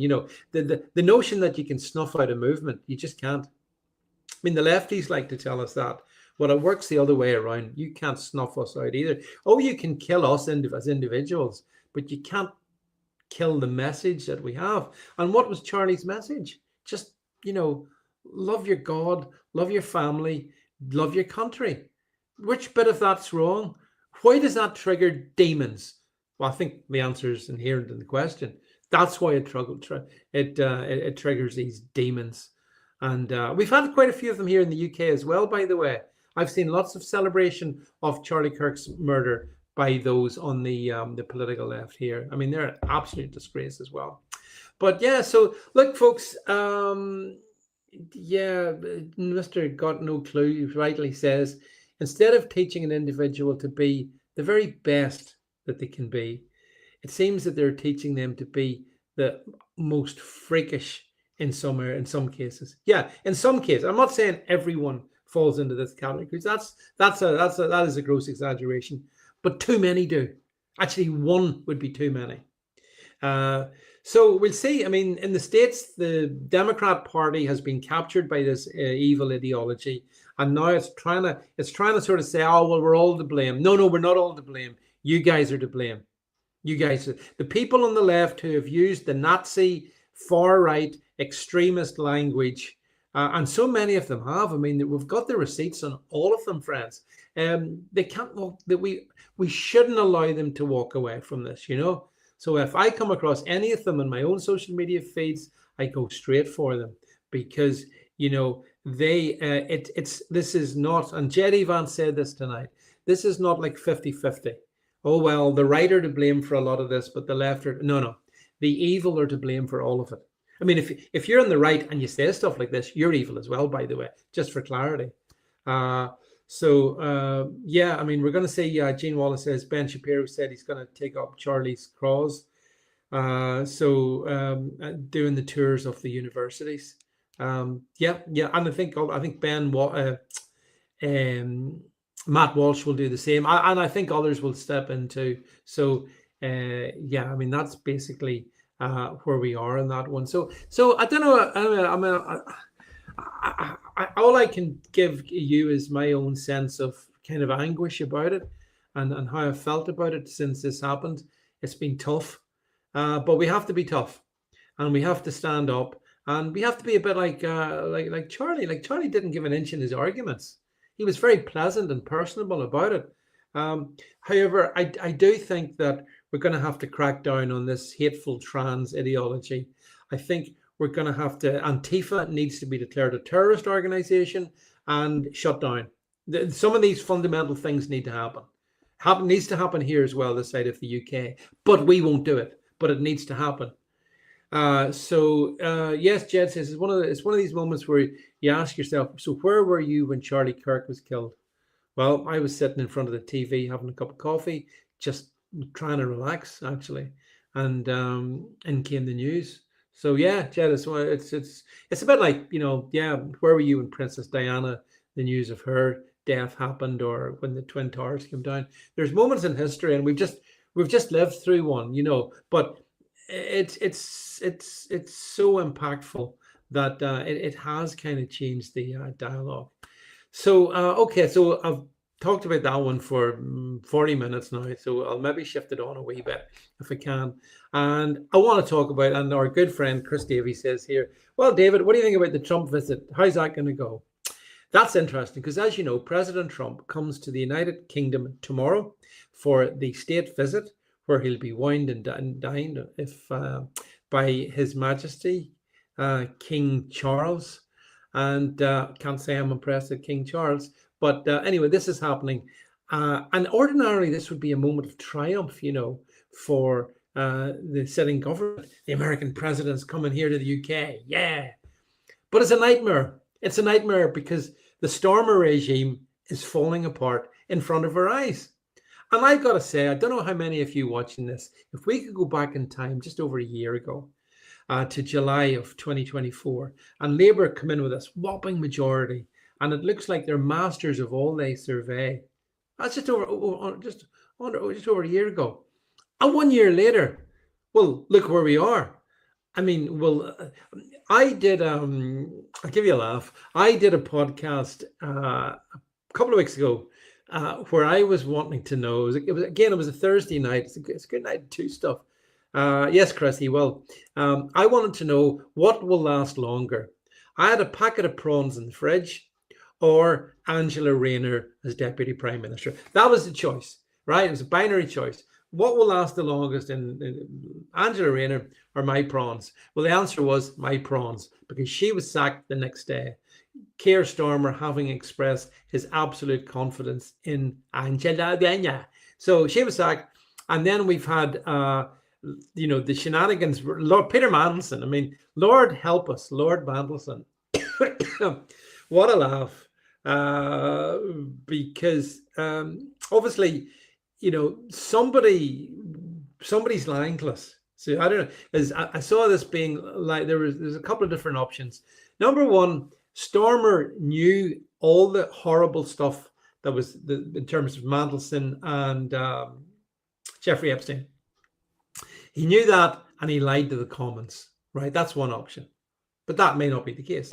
the notion that you can snuff out a movement, you just can't. I mean, the lefties like to tell us that. Well, it works the other way around. You can't snuff us out either. Oh, you can kill us as individuals, but you can't kill the message that we have. And what was Charlie's message? Just, love your God, love your family, love your country. Which bit of that's wrong? Why does that trigger demons? Well, I think the answer is inherent in the question. That's why it triggers these demons. And we've had quite a few of them here in the UK as well, by the way. I've seen lots of celebration of Charlie Kirk's murder by those on the political left here. I mean, they're an absolute disgrace as well. But yeah, so look, folks, Mr. Got No Clue rightly says, instead of teaching an individual to be the very best that they can be, it seems that they're teaching them to be the most freakish in some cases. Yeah, in some cases. I'm not saying everyone falls into this category, because that is a gross exaggeration, but too many do. Actually, one would be too many. So we'll see. I mean, in the States, the Democrat Party has been captured by this evil ideology, and now it's trying to sort of say, oh, well, we're all to blame. No, we're not all to blame. You guys are to blame. You guys, the people on the left who have used the Nazi far right extremist language, and so many of them have. I mean, we've got the receipts on all of them, friends. They can't walk. That we shouldn't allow them to walk away from this. So if I come across any of them in my own social media feeds, I go straight for them, because this is not, and Jerry Vance said this tonight, this is not like 50-50. Oh, well, the right are to blame for a lot of this, but the left are, no. The evil are to blame for all of it. I mean, if you're on the right and you say stuff like this, you're evil as well, by the way, just for clarity. Yeah, I mean, we're going to see, Gene Wallace says, Ben Shapiro said he's going to take up Charlie's cause. Doing the tours of the universities. And I think Matt Walsh will do the same, and I think others will step in too. So I mean, that's basically where we are in that one. So I don't know. All I can give you is my own sense of kind of anguish about it, and how I felt about it since this happened. It's been tough. but we have to be tough, and we have to stand up, and we have to be a bit like Charlie. Like Charlie didn't give an inch in his arguments. He was very pleasant and personable about it. However, I do think that we're going to have to crack down on this hateful trans ideology. I think we're going to have to. Antifa needs to be declared a terrorist organization and shut down. Some of these fundamental things need to happen. Needs to happen here as well, this side of the UK. But we won't do it. But it needs to happen. Yes, Jed says it's one of these moments where you ask yourself, so where were you when Charlie Kirk was killed? Well, I was sitting in front of the TV having a cup of coffee, just trying to relax actually, and in came the news. So yeah, Jed, it's a bit like, yeah, where were you when Princess Diana, the news of her death happened, or when the Twin Towers came down? There's moments in history, and we've just lived through one, but it's so impactful that it has kind of changed the dialogue. So okay, so I've talked about that one for 40 minutes now, so I'll maybe shift it on a wee bit if I can. And I want to talk about, and our good friend Chris Davey says here, well, David, what do you think about the Trump visit? How's that going to go? That's interesting because, as you know, President Trump comes to the United Kingdom tomorrow for the state visit, where he'll be wined and dined by His Majesty King Charles. And can't say I'm impressed at King Charles, but anyway, this is happening. And ordinarily, this would be a moment of triumph, for the sitting government. The American president's coming here to the UK. Yeah. But it's a nightmare. It's a nightmare because the Starmer regime is falling apart in front of our eyes. And I've got to say, I don't know how many of you watching this, if we could go back in time just over a year ago, to July of 2024, and Labour come in with this whopping majority, and it looks like they're masters of all they survey. That's just over a year ago. And 1 year later, well, look where we are. I mean, well, I did, I'll give you a laugh. I did a podcast a couple of weeks ago where I was wanting to know, it was a Thursday night. It's a good night to do stuff. Yes, Chrissy. Well, I wanted to know what will last longer. I had a packet of prawns in the fridge, or Angela Rayner as Deputy Prime Minister. That was the choice, right? It was a binary choice. What will last the longest in Angela Rayner or my prawns? Well, the answer was my prawns, because she was sacked the next day. Keir Starmer having expressed his absolute confidence in Angela Rayner. So she was sacked. And then we've had, the shenanigans. Lord Peter Mandelson. I mean, Lord help us, Lord Mandelson. What a laugh. Because obviously, somebody's lying to us. So I don't know. I saw this being like there's a couple of different options. Number one, Stormer knew all the horrible stuff that was in terms of Mandelson and Jeffrey Epstein. He knew that, and he lied to the Commons. Right, that's one option, but that may not be the case.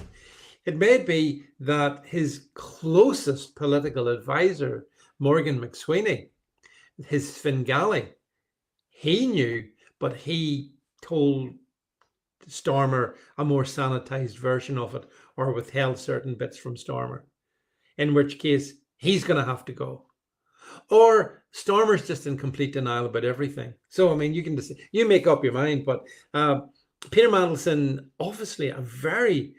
It may be that his closest political advisor, Morgan McSweeney, his Svengali, he knew, but he told Stormer a more sanitized version of it, or withheld certain bits from Stormer, in which case he's going to have to go. Or Stormer's just in complete denial about everything. So, I mean, you make up your mind, but Peter Mandelson, obviously very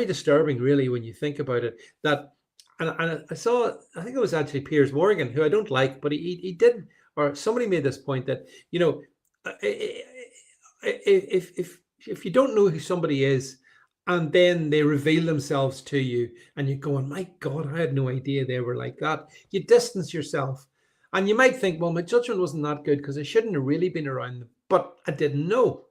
disturbing, really, when you think about it. And I think it was actually Piers Morgan, who I don't like, but he did, or somebody made this point that, if you don't know who somebody is, and then they reveal themselves to you, and you're going, my God, I had no idea they were like that. You distance yourself. And you might think, well, my judgment wasn't that good because I shouldn't have really been around them, but I didn't know.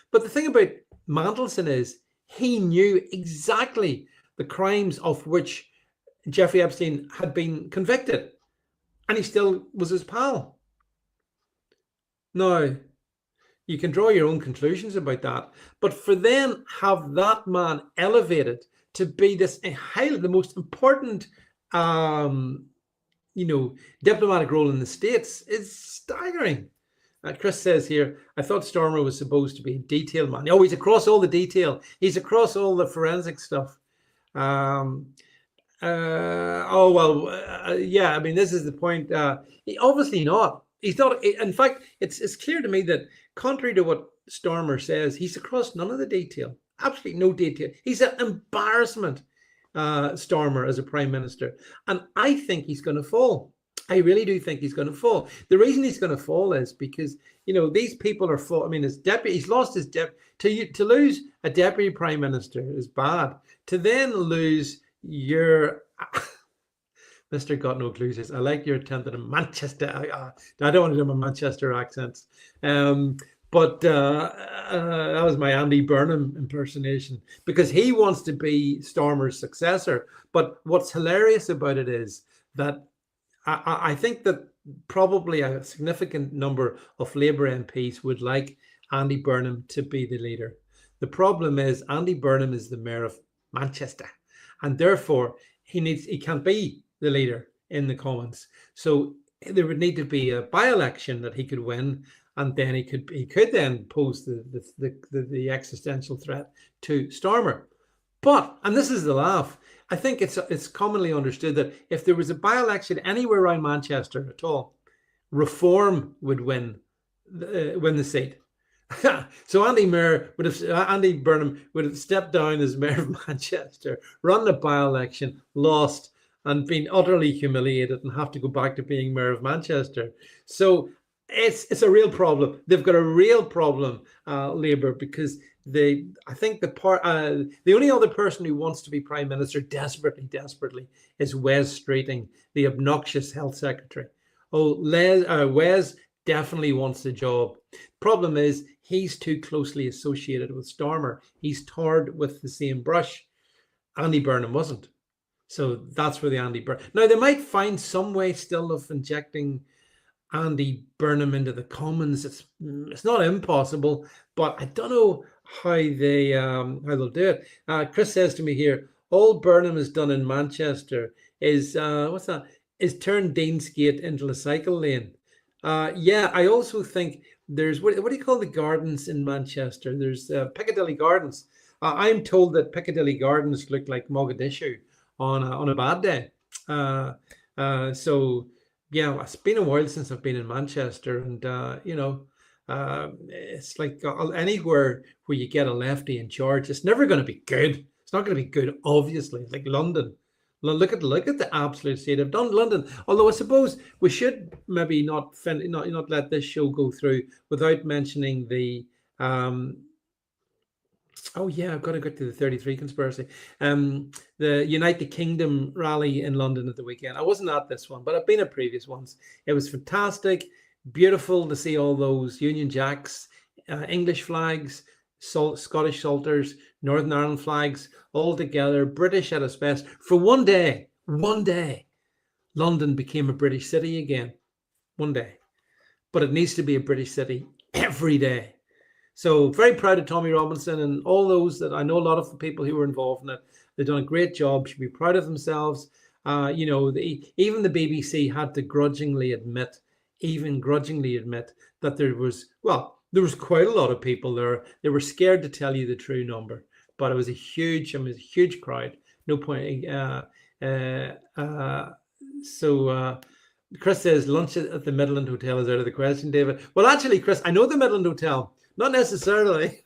But the thing about Mandelson is he knew exactly the crimes of which Jeffrey Epstein had been convicted, and he still was his pal. Now, you can draw your own conclusions about that, but for them have that man elevated to be the most important, diplomatic role in the States is staggering. Chris says here, I thought Stormer was supposed to be a detail man. Oh, he's across all the detail. He's across all the forensic stuff. Um, oh well, yeah. I mean, this is the point. Obviously not. He's not. In fact, it's clear to me that, contrary to what Stormer says, he's across none of the detail. Absolutely no detail. He's an embarrassment, Stormer, as a prime minister, and I think he's going to fall. I really do think he's going to fall. The reason he's going to fall is because, these people are full. I mean, his deputy, he's lost his deputy. To lose a deputy prime minister is bad. To then lose your Mr. Got No Clues says, I like your attempt at a Manchester. I don't want to do my Manchester accents. But that was my Andy Burnham impersonation, because he wants to be Stormer's successor. But what's hilarious about it is that I think that probably a significant number of Labour MPs would like Andy Burnham to be the leader. The problem is Andy Burnham is the mayor of Manchester, and therefore he can't be the leader in the Commons. So there would need to be a by-election that he could win, and then he could then pose the existential threat to Stormer. But, and this is the laugh, I think it's commonly understood that if there was a by-election anywhere around Manchester at all, Reform would win the seat. So Andy Burnham would have stepped down as mayor of Manchester, run the by-election, lost, and been utterly humiliated and have to go back to being mayor of Manchester. So it's a real problem. They've got a real problem, Labour, because I think the only other person who wants to be prime minister desperately is Wes Streeting, the obnoxious health secretary. Wes definitely wants the job. Problem is, he's too closely associated with Stormer. He's tarred with the same brush. Andy Burnham wasn't. So that's where the Andy Burnham. Now, they might find some way still of injecting Andy Burnham into the Commons. It's not impossible, but I don't know how they'll do it. Chris says to me here, all Burnham has done in Manchester is is turn Deansgate into a cycle lane. Yeah, I also think there's what do you call the gardens in Manchester? There's Piccadilly Gardens. I'm told that Piccadilly Gardens look like Mogadishu on a bad day. So yeah, it's been a while since I've been in Manchester, and it's like anywhere where you get a lefty in charge, it's never going to be good. It's not going to be good, obviously. Like London. Look at the absolute state of London. Although I suppose we should maybe not let this show go through without mentioning the oh yeah, I've got to get to the 33 conspiracy. The United Kingdom rally in London at the weekend. I wasn't at this one, but I've been at previous ones. It was fantastic, beautiful to see all those Union Jacks, English flags, Scottish Salters, Northern Ireland flags, all together, British at its best. For one day, London became a British city again. One day. But it needs to be a British city every day. So very proud of Tommy Robinson and all those that I know, a lot of the people who were involved in it. They've done a great job, should be proud of themselves. Even the BBC had to grudgingly admit that there was quite a lot of people there. They were scared to tell you the true number, but it was a huge crowd. No point. Chris says lunch at the Midland Hotel is out of the question, David. Well, actually, Chris, I know the Midland Hotel. Not necessarily.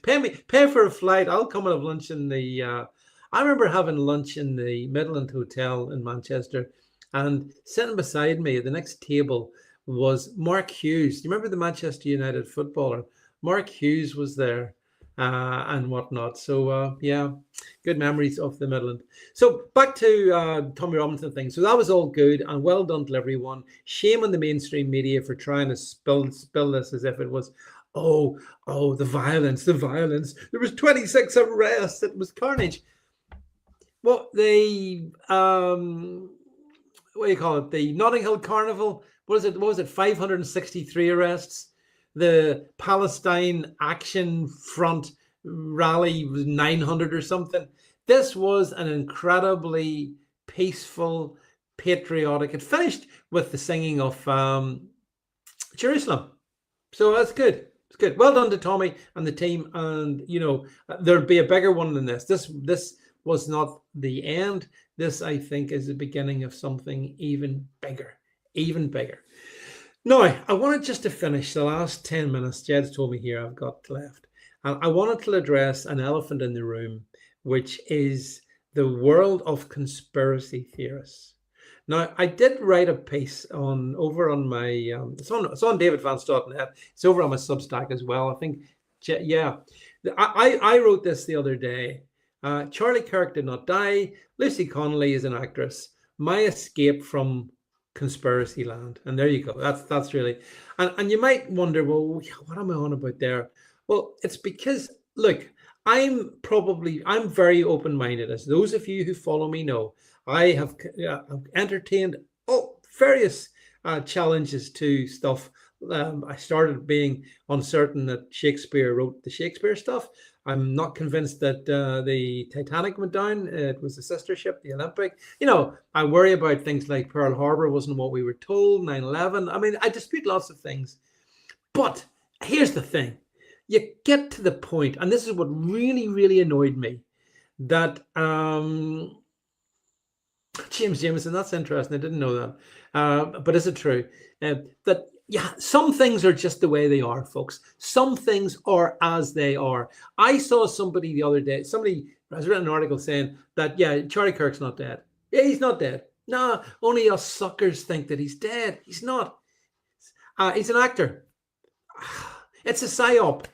Pay for a flight. I'll come and have lunch in the. I remember having lunch in the Midland Hotel in Manchester, and sitting beside me at the next table was Mark Hughes. Do you remember the Manchester United footballer? Mark Hughes was there, and whatnot. So yeah, good memories of the Midland. So back to Tommy Robinson thing. So that was all good and well done to everyone. Shame on the mainstream media for trying to spill this as if it was the violence. There was 26 arrests. It was carnage. Well, the what do you call it? The Notting Hill Carnival. What was it? 563 arrests. The Palestine Action Front rally was 900 or something. This was an incredibly peaceful, patriotic. It finished with the singing of Jerusalem. So that's good. It's good. Well done to Tommy and the team. And there'd be a bigger one than this. This was not the end. This, I think, is the beginning of something even bigger, even bigger. Now, I wanted just to finish the last 10 minutes. Jed's told me here I've got left. And I wanted to address an elephant in the room, which is the world of conspiracy theorists. Now, I did write a piece over on my it's on davidvance.net. It's over on my Substack as well. I think, yeah, I wrote this the other day. Charlie Kirk did not die. Lucy Connolly is an actress. My escape from conspiracy land. And there you go. That's really, and you might wonder, well, what am I on about there? Well, it's because, look, I'm very open-minded, as those of you who follow me know. I have entertained various challenges to stuff. I started being uncertain that Shakespeare wrote the Shakespeare stuff. I'm not convinced that the Titanic went down. It was the sister ship, the Olympic. I worry about things like Pearl Harbor wasn't what we were told, 9/11. I mean, I dispute lots of things. But here's the thing. You get to the point, and this is what really, really annoyed me, that James Jameson, that's interesting. I didn't know that. But is it true? That, yeah, some things are just the way they are, folks. Some things are as they are. I saw somebody the other day, somebody has written an article saying that, yeah, Charlie Kirk's not dead. Yeah, he's not dead. No, only us suckers think that he's dead. He's not. He's an actor. It's a psyop.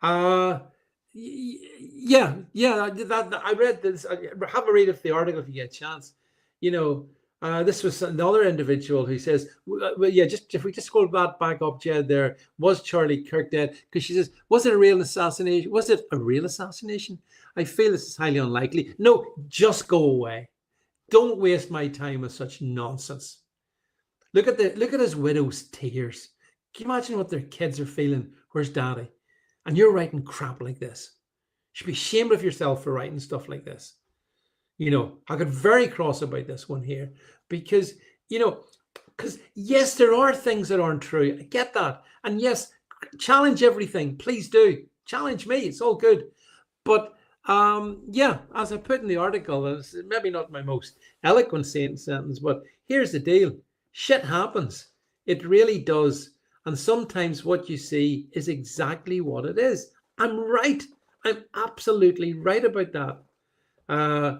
Yeah. That I read this. Have a read of the article if you get a chance. This was another individual who says, well, yeah, if we just scroll back up, Jed, there was Charlie Kirk dead? Because she says, was it a real assassination? Was it a real assassination? I feel this is highly unlikely. No, just go away. Don't waste my time with such nonsense. Look at his widow's tears. Can you imagine what their kids are feeling? Where's daddy? And you're writing crap like this. You should be ashamed of yourself for writing stuff like this. I got very cross about this one here because, yes, there are things that aren't true. I get that. And yes, challenge everything. Please do. Challenge me. It's all good. But yeah, as I put in the article, it's maybe not my most eloquent sentence, but here's the deal. Shit happens. It really does. And sometimes what you see is exactly what it is. I'm right. I'm absolutely right about that. Yeah,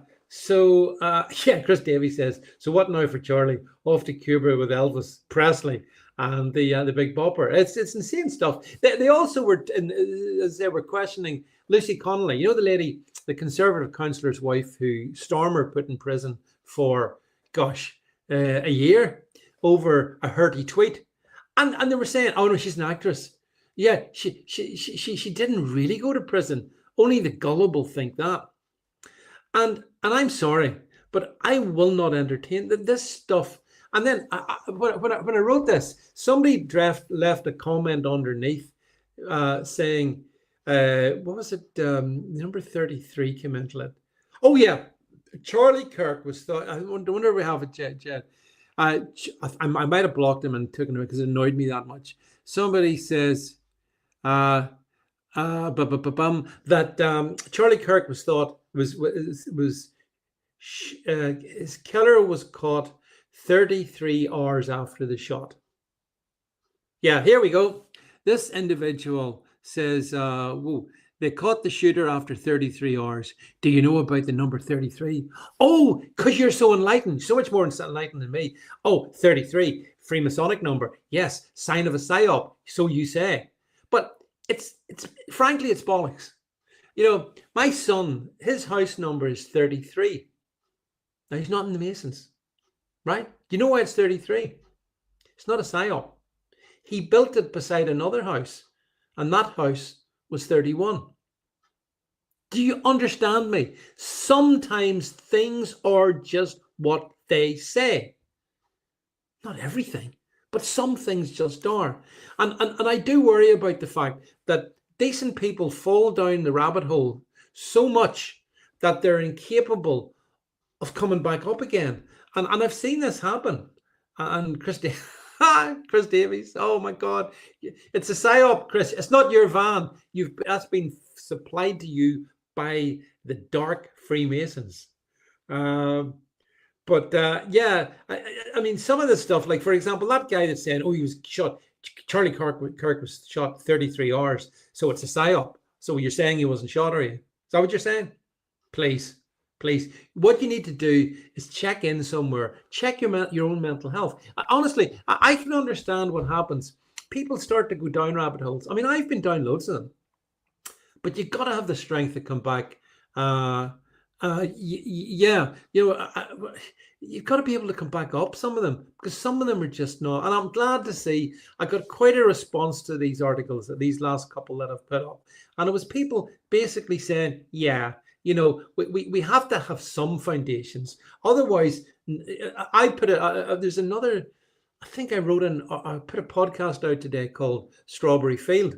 Chris Davies says, so what now for Charlie? Off to Cuba with Elvis Presley and the Big Bopper. It's insane stuff. They also were, as they were questioning Lucy Connolly, the lady, the Conservative councillor's wife who Stormer put in prison for, a year over a hurty tweet. And they were saying, oh no, she's an actress. Yeah, she didn't really go to prison. Only the gullible think that. And I'm sorry, but I will not entertain this stuff. And then when I wrote this, somebody left a comment underneath saying, what was it? Number 33 came into it. Oh yeah, Charlie Kirk was thought. I wonder if we have it, Jed. I might have blocked him and took him away because it annoyed me that much. Somebody says that Charlie Kirk was thought his killer was caught 33 hours after the shot. Yeah, here we go. This individual says, they caught the shooter after 33 hours. Do you know about the number 33? Oh, because you're so enlightened. So much more enlightened than me. Oh, 33, Freemasonic number. Yes, sign of a psyop. So you say. But it's frankly, it's bollocks. My son, his house number is 33. Now, he's not in the Masons, right? Do you know why it's 33? It's not a psyop. He built it beside another house, and that house was 31. Do you understand me? Sometimes things are just what they say. Not everything, but some things just are. And I do worry about the fact that decent people fall down the rabbit hole so much that they're incapable of coming back up again. And I've seen this happen. And Christy, Chris Davies. Oh my God. It's a psyop, Chris. It's not your van. That's been supplied to you by the dark Freemasons. Um, but yeah, I mean, some of the stuff, like for example, that guy that's saying, oh, he was shot. Charlie Kirk was shot 33 hours, so it's a psyop. So you're saying he wasn't shot, are you? Is that what you're saying? Please. What you need to do is check in somewhere. Check your own mental health. Honestly, I can understand what happens. People start to go down rabbit holes. I mean, I've been down loads of them, but you've got to have the strength to come back. Yeah, you've got to be able to come back up some of them, because some of them are just not. And I'm glad to see I got quite a response to these articles, that these last couple that I've put up, and it was people basically saying, yeah, we have to have some foundations, otherwise. I put it. There's another. I think I put a podcast out today called Strawberry Field.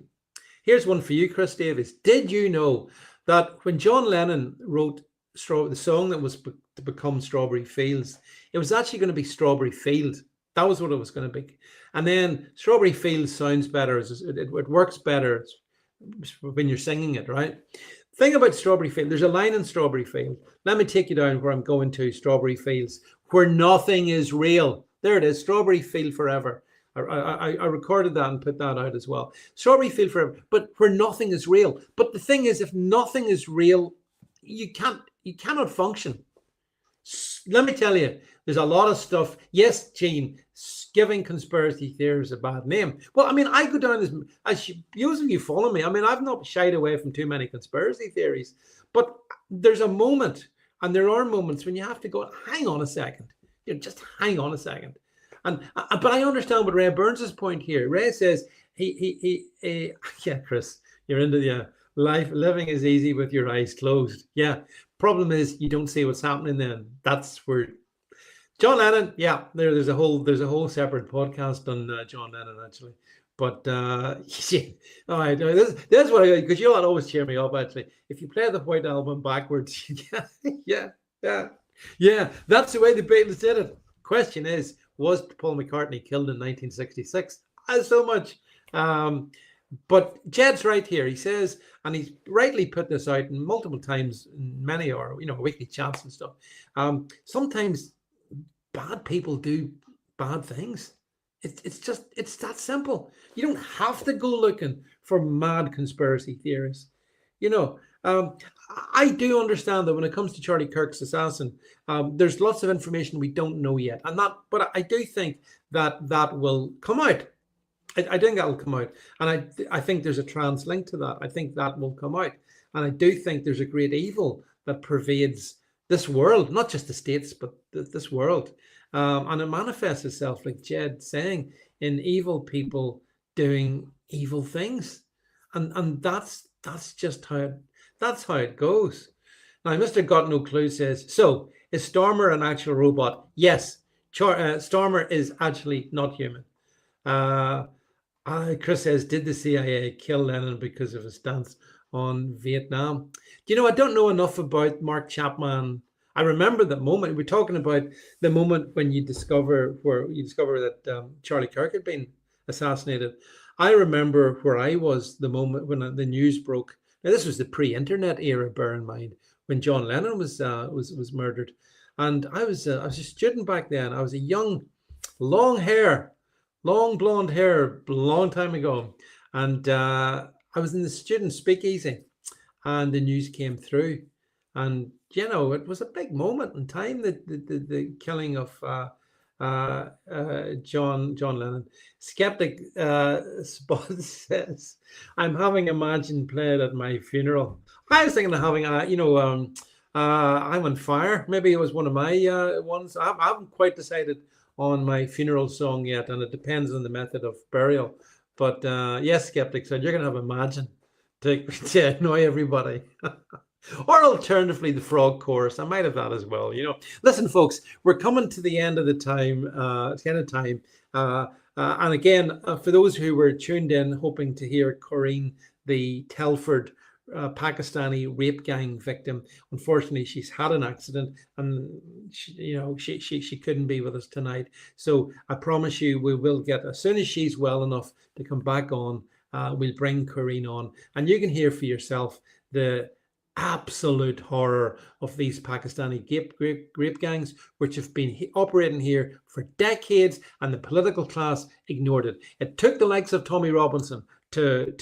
Here's one for you, Chris Davies. Did you know that when John Lennon wrote the song that was to become Strawberry Fields, it was actually going to be Strawberry Field? That was what it was going to be. And then Strawberry Fields sounds better. It works better when you're singing it, right? Thing about Strawberry Field, there's a line in Strawberry Field. Let me take you down where I'm going to. Strawberry Fields, where nothing is real. There it is. Strawberry Field Forever. I recorded that and put that out as well. Strawberry Field Forever, but where nothing is real. But the thing is, if nothing is real, you cannot function. Let me tell you, there's a lot of stuff. Yes, Gene, giving conspiracy theories a bad name. Well, I mean, I go down as you follow me. I mean, I've not shied away from too many conspiracy theories, but there's a moment, and there are moments when you have to go, hang on a second. Just hang on a second. But I understand what Ray Burns' point here. Ray says yeah, Chris, you're into the living is easy with your eyes closed. Yeah. Problem is you don't see what's happening then. That's where John Lennon, yeah, there's a whole separate podcast on John Lennon actually. But yeah, all right, that's what because you always cheer me up actually. If you play the White Album backwards, yeah, that's the way the Beatles did it. Question is, was Paul McCartney killed in 1966? So much. But Jed's right here. He says, and he's rightly put this out multiple times in many of our, weekly chats and stuff. Sometimes bad people do bad things. It's that simple. You don't have to go looking for mad conspiracy theories. I do understand that when it comes to Charlie Kirk's assassin, there's lots of information we don't know yet, but I do think that will come out. I think that will come out, and I think there's a trans link to that. I think that will come out, and I do think there's a great evil that pervades this world, not just the States, but this world, and it manifests itself, like Jed saying, in evil people doing evil things, and that's just how it goes. Now, Mr. Got No Clue says, so is Stormer an actual robot? Yes, Stormer is actually not human. Chris says, did the CIA kill Lennon because of his stance on Vietnam? I don't know enough about Mark Chapman. I remember that moment. We're talking about the moment when you discover that Charlie Kirk had been assassinated. I remember where I was the moment when the news broke. Now, this was the pre-internet era, bear in mind, when John Lennon was murdered, and I was a student back then. I was a young, long blonde hair, long time ago, and I was in the student speakeasy, and the news came through, and it was a big moment in time. The killing of John Lennon. Skeptic Spot says, I'm having Imagine played at my funeral. I was thinking of having I'm on fire. Maybe it was one of my ones. I haven't quite decided on my funeral song yet, and it depends on the method of burial. But yes, Skeptic said, you're going to have Imagine to annoy everybody. Or alternatively, the frog chorus. I might have that as well. Listen, folks, we're coming to the end of the time. And again, for those who were tuned in, hoping to hear Correne, the Telford Pakistani rape gang victim. Unfortunately, she's had an accident, and she couldn't be with us tonight. So I promise you, we will get, as soon as she's well enough to come back on, we'll bring Correne on, and you can hear for yourself the absolute horror of these Pakistani rape gangs, which have been operating here for decades, and the political class ignored it. It took the likes of Tommy Robinson to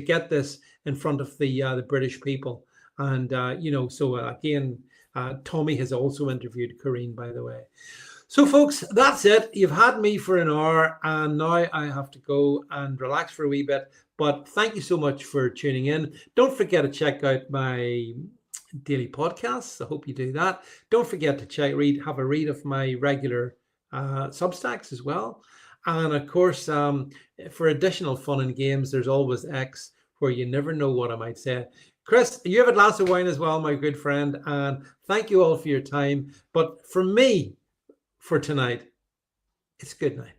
get this in front of the British people, and so again, Tommy has also interviewed Correne, by the way. So, folks, that's it. You've had me for an hour, and now I have to go and relax for a wee bit. But thank you so much for tuning in. Don't forget to check out my daily podcasts. I hope you do that. Don't forget to have a read of my regular Substacks as well. And of course, for additional fun and games, there's always X, where you never know what I might say. Chris, you have a glass of wine as well, my good friend. And thank you all for your time. But for me, for tonight, it's good night.